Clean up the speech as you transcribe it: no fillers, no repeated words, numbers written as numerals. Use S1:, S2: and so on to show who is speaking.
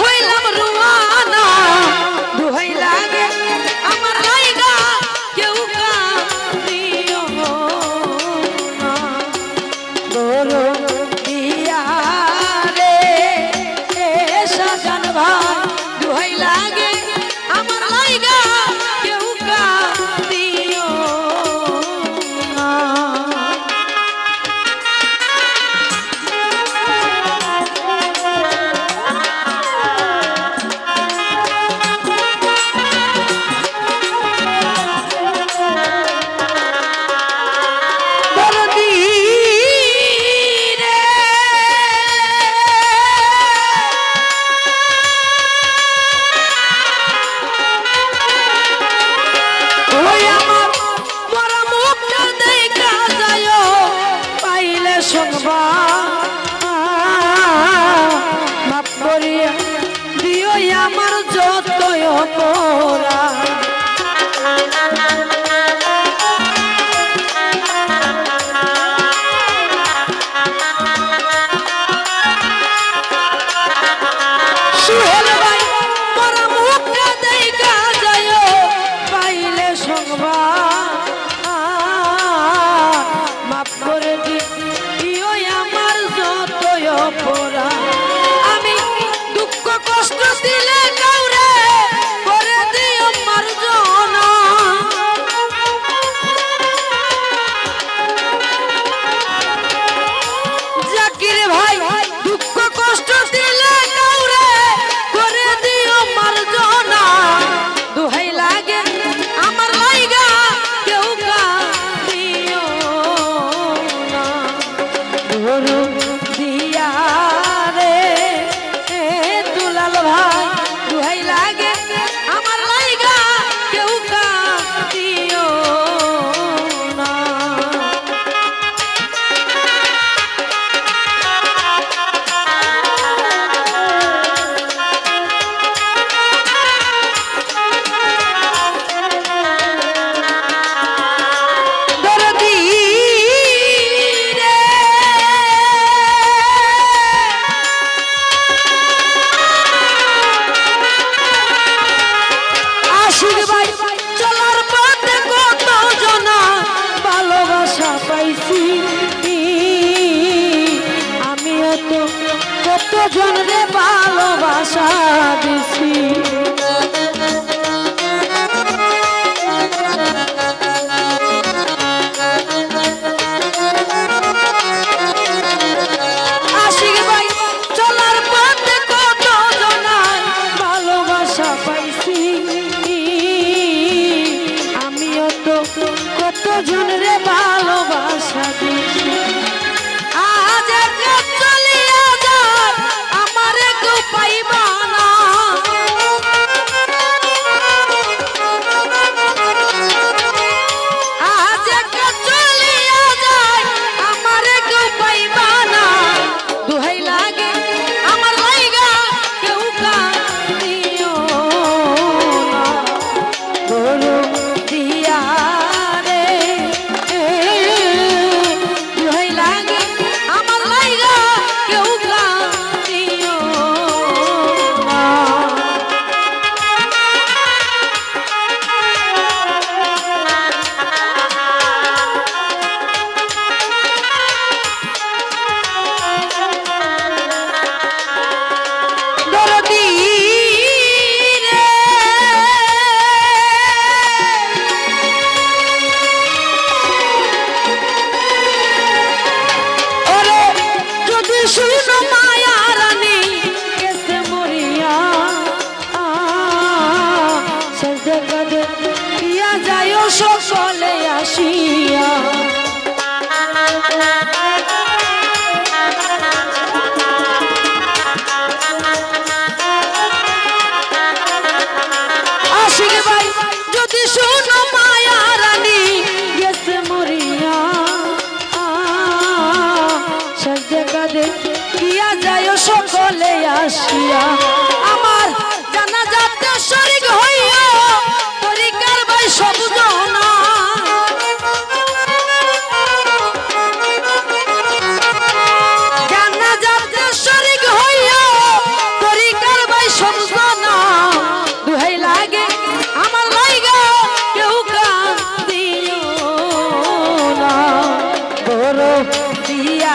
S1: হইলাম রুয়ানা দুহাই লাগে আমার লাইগা কেউ কাঁদিও না গরু দিয়া রে সাজান ভাই দুহাই লাগে আমার লাইগা কেউ কাঁদিও না আমার যতই অপরাধ সুহেল ভাই মোরা মুখটা দেখা যায় পাইলে সংবাদ মাফ করে দিও আমার যতই অপরাধ আমি দুঃখ কষ্ট দিলে কাউরে করে দিও মার্জনা জাকির ভাই দুঃখ কষ্ট দিলে কাউরে করে দিও মার্জনা দুহাই লাগে আমার লাইগা কেউ কাঁদিও না গরু দিয়া রে দুলাল ভাই দুহাই লাগে আমার লাইগা কেউ কাঁদিও না দরদি রে আশিক ভাই চলার পথে কত জনা ভালোবাসা পাইছি আমিও তো কত জনরে ভালোবাসা দিছি আশিক ভাই চলার পথে কত জনার ভালোবাসা পাইছি আমিও তো কত জনরে ভালোবাসা দিছি আজ একা চলিয়া যায় আমারে কেউ পাইবা না আজ একা চলিয়া যায় আমারে কেউ পাইবা না দুহাই লাগে আমার লাইগা কেউ কাঁদিও না গরু দিয়া রে দুহাই লাগে আমার লাইগা কেউ কাঁদিও না দরদি রে ওরে যদি শুনো মায়া রানী কেসে মরিয়া সজদে কদে ইয়া যায় সকলে আসিয়া আশিক ভাই যদি শুনো মায়া রানী গেছে মরিয়া সজদে কদে ইয়া যায় সকলে আসিয়া আমার জানাজাতে শরীক হইয়া তরিকার ভাই সব জনা জানাজাতে শরীক হইয়া তরিকার ভাই দিয়া